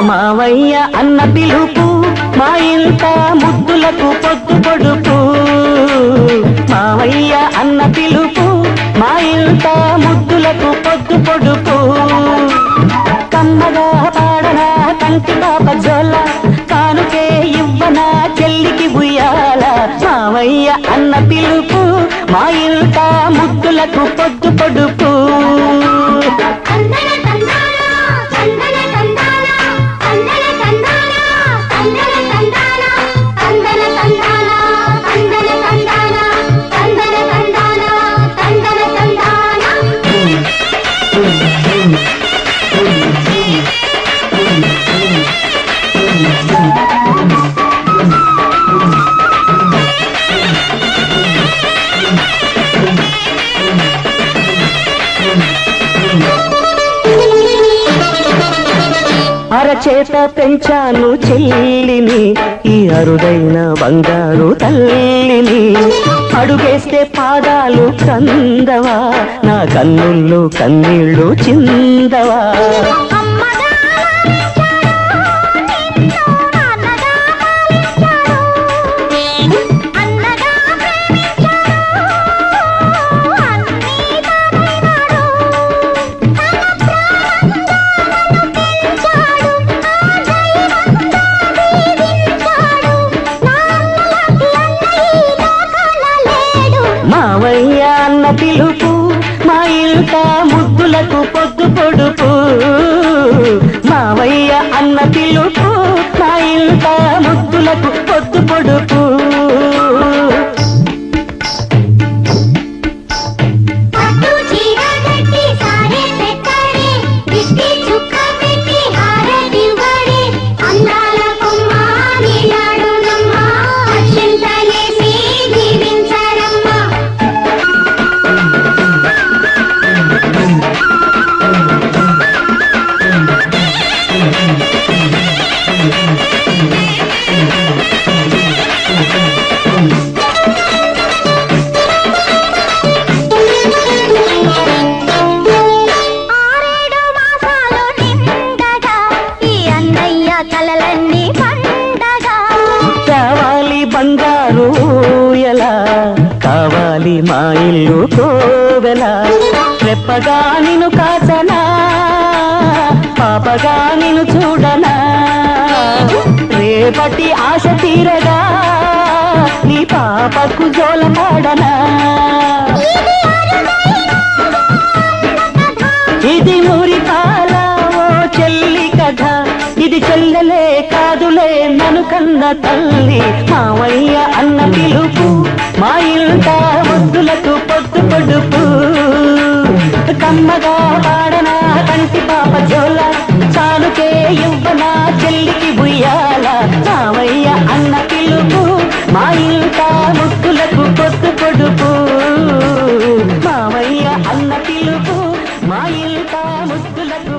మావయ్య అన్న పిలుపు మా ఇంట ముద్దులకు పొద్దు పొడుపు. మావయ్య అన్న పిలుపు మా ఇంట ముద్దులకు పొద్దు పొడుపు. కమ్మగా పాడనా కంటి పాప జోల, కానుకే ఇవ్వనా చెల్లికి ఉయ్యాల. మావయ్య అన్న పిలుపు మా ఇంట ముద్దులకు పొద్దు పొడుపు. అరచేత పెంచాను చెల్లిని, ఈ అరుదైన బంగారు తల్లిని. అడుగేస్తే పాదాలు కందవా, నా కన్నుల్లో కన్నీళ్ళు చిందవా. మావయ్య అన్న పిలుపు మా ఇంట ముద్దులకు పొద్దు పొడుపు. మావయ్య అన్న పిలుపు మా ఇంట ముద్దులకు పొద్దు పొడుపు. కావాలి బంగారు ఎలా, కావాలి మా ఇల్లు కోవెలా. రెప్పగా నిన్ను కాచనా, పాపగా నిన్ను చూడనా. రేపటి ఆశ తీరగా నీ పాపకు జోలపాడనా. ఇది మురిపాల ఓ చెల్లి కథ, ఇది చెల్లెలే కాదులే నన్ను కన్న తల్లి. మావయ్య అన్న పిలుపు మా ఇంట ముద్దులకు పొద్దు పొడుపు. కమ్మగా పాడనా కంటి పాప జోల, చాలుకే ఇవ్వనా చెల్లికి ఉయ్యాల. మావయ్య అన్న పిలుపు మా ఇంట ముద్దులకు పొద్దు పొడుపు. మావయ్య అన్న పిలుపు మా ఇంట ముద్దులకు